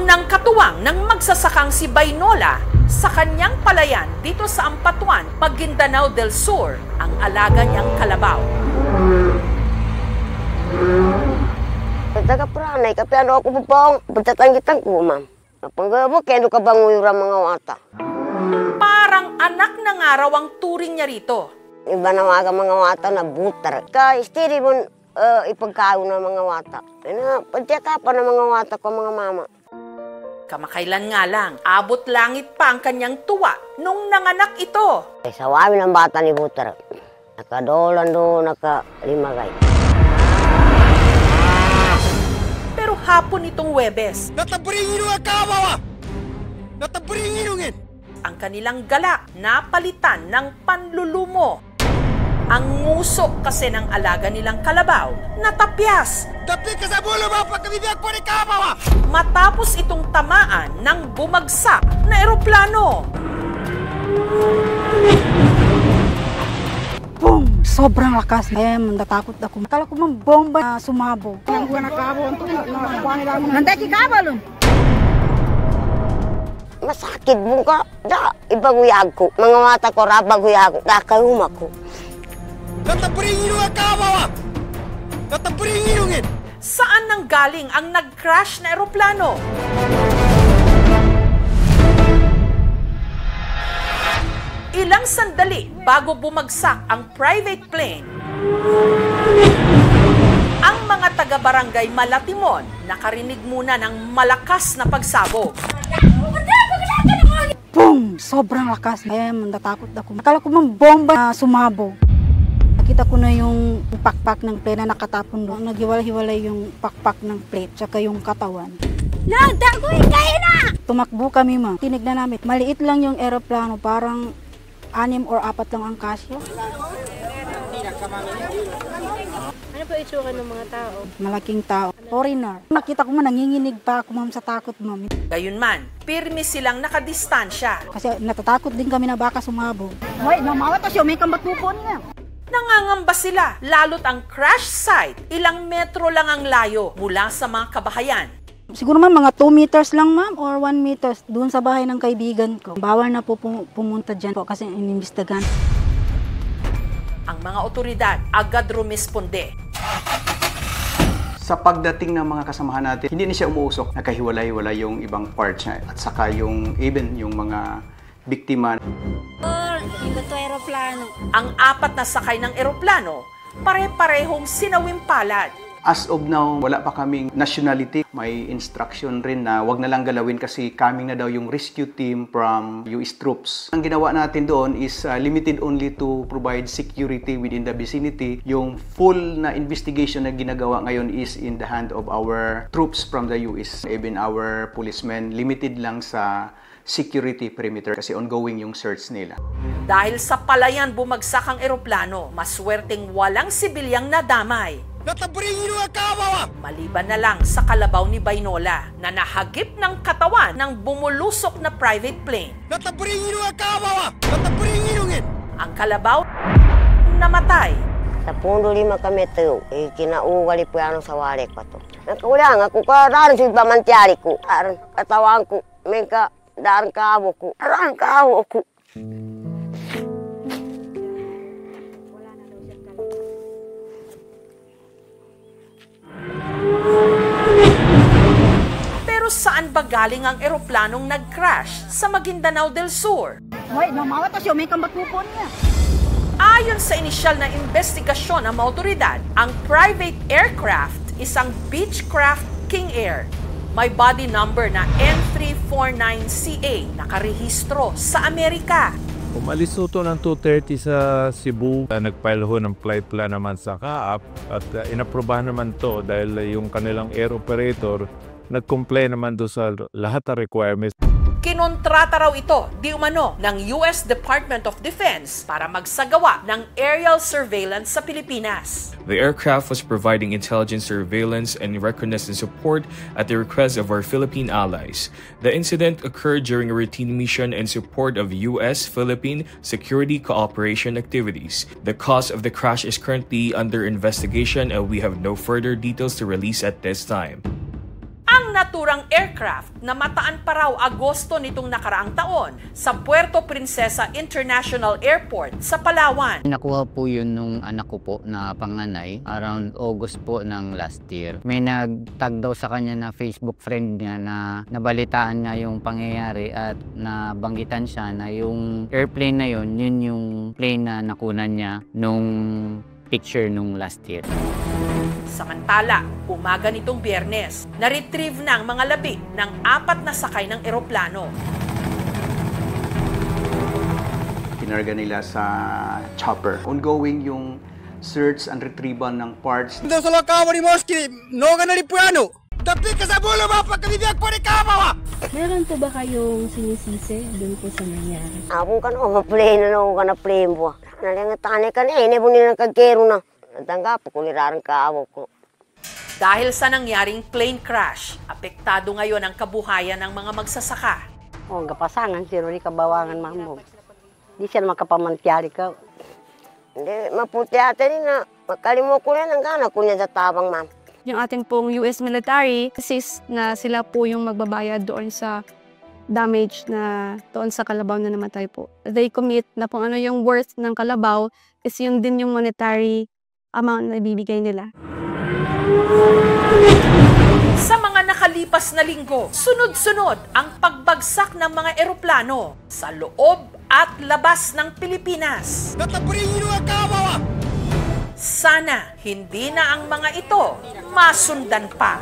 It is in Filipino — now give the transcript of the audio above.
Unang katuwang ng magsasakang si Baynola sa kanyang palayan dito sa Ampatuan, Maguindanao del Sur, ang alaga niyang kalabaw. Taga-pranay, kapiano ako pupong, pagtatanggitan ko, ma'am. Napanggabo, kendo ka bang uyura mga wata? Parang anak na nga raw ang turing niya rito. Iba na mga wata na butar. Ka-istiri mo ipagkaon ng mga wata. Pagtiyakapan ng mga wata ko, mga mama. Kamakailan nga lang, abot langit pa ang kanyang tuwa nung nanganak ito. Sa wamin ng bata ni butar. Nakadolan doon, nakalimagay. Pero hapon itong Huwebes, ang kanilang galak napalitan ng panlulumo. Ang nguso kasi ng alaga nilang kalabaw natapyas. Matapos itong tamaan ng bumagsak na eroplano. Boom! Sobrang lakas. Kaya natakot ako. Akala ko mang bomba na sumabog. Masakit mo ka. Ibang uyag ko. Mga mata ko, rabag uyag ko. Nakahuma ko. Saan nanggaling ang nag-crash na eroplano? Ilang sandali bago bumagsak ang private plane, ang mga taga-barangay Malatimon nakarinig muna ng malakas na pagsabog. Boom! Sobrang lakas. Kaya natakot ako. Akala ko mang bomba na sumabog. Nakita ko na yung pakpak ng plane na nakatapon doon. Naghiwalay-hiwalay yung pakpak ng plate tsaka yung katawan. Nagdagoy kayo na! Tumakbo kami, ma. Tinignan namin. Maliit lang yung aeroplano. Parang 6 or 4 lang ang kasya. Ano po itsura ng mga tao? Malaking tao. Foreigner. Nakita ko man, nanginginig pa ako, ma'am, sa takot, ma'am. Gayunman, pirmi silang nakadistansya. Kasi natatakot din kami na baka sumabog. Hoy, mamawa to siya. May kambatupon niya. Nangangamba sila, lalo't ang crash site, ilang metro lang ang layo mula sa mga kabahayan. Siguro man mga 2 meters lang, ma'am, or 1 meters doon sa bahay ng kaibigan ko. Bawal na po pumunta dyan po kasi inimbestigahan. Ang mga otoridad agad rumisponde. Sa pagdating ng mga kasamahan natin, hindi na siya umuusok. Nakahiwalay-hiwalay yung ibang parts niya at saka yung mga biktima. Ang 4 na sakay ng eroplano, pare-parehong sinawim palad. As of now, wala pa kaming nationality. May instruction rin na wag na lang galawin kasi coming na daw yung rescue team from US troops. Ang ginawa natin doon is limited only to provide security within the vicinity. Yung full na investigation na ginagawa ngayon is in the hand of our troops from the US. Even our policemen, limited lang sa security perimeter kasi ongoing yung search nila. Dahil sa palayan bumagsak ang eroplano, maswerteng walang sibilyang nadamay. Maliban na lang sa kalabaw ni Baynola na nahagip ng katawan ng bumulusok na private plane. Ang kalabaw namatay. Sa pundo 5 kami ito, kinaugali po yan sa walik pa to. Nakaulang ako ka, darang si pamantyari ko. Darang katawan ko, may ka, darang kaamo ko. Darang kaamo ko. Pero saan ba galing ang eroplanong nag-crash sa Maguindanao del Sur? Hoy, mamawa to siya. May kambatupon niya. Ayon sa inisyal na investigasyon ng mga otoridad, ang private aircraft isang Beechcraft King Air. May body number na N349CA, nakarehistro sa Amerika. Umalis ho to ng 2:30 sa Cebu. Nag-file ho ng flight plan naman sa CAAP at inaprobahan naman to dahil yung kanilang air operator nag-comply naman do sa lahat ng requirements. Kinontrata raw ito, di umano, ng US Department of Defense para magsagawa ng aerial surveillance sa Pilipinas. The aircraft was providing intelligence surveillance and reconnaissance support at the request of our Philippine allies. The incident occurred during a routine mission in support of US-Philippine security cooperation activities. The cause of the crash is currently under investigation and we have no further details to release at this time. Ang naturang aircraft namataan pa raw Agosto nitong nakaraang taon sa Puerto Princesa International Airport sa Palawan. Nakuha po yun nung anak ko po na panganay around August po ng last year. May nagtag daw sa kanya na Facebook friend niya na nabalitaan niya yung pangyayari at nabanggitan siya na yung airplane na yun yung plane na nakunan niya nung picture nung last year. Samantala, umaga nitong Biyernes, na-retrieve na ang mga labi ng 4 na sakay ng eroplano. Kinarga nila sa chopper. Ongoing yung search and retrieval ng parts. Sa lakawa ni Moski, no ka na lipuano. Tapi ka sa bulo ba pagkabibiyag ko ni Kamawa? Meron po ba kayong sinisisi doon po sa nangyari? Ako kan ma-plane na ako ka na plane po. Nalingatane ka na ini po nila kagkero na. Natanggap ko lirarang kaawo ko. Dahil sa nangyaring plane crash, apektado ngayon ang kabuhayan ng mga magsasaka. O, gapasangan, sino ni kabawangan mamog. Di siya makapamantyari ka. Hindi, maputi ate rin na. Makalimo ko rin ang gana ko niya sa tabang, ma'am. Yung ating pong US military, insist na sila po yung magbabayad doon sa damage na doon sa kalabaw na namatay po. They commit na kung ano yung worth ng kalabaw is yun din yung monetary amount na ibibigay nila. Sa mga nakalipas na linggo, sunod-sunod ang pagbagsak ng mga eroplano sa loob at labas ng Pilipinas. Sana hindi na ang mga ito masundan pa.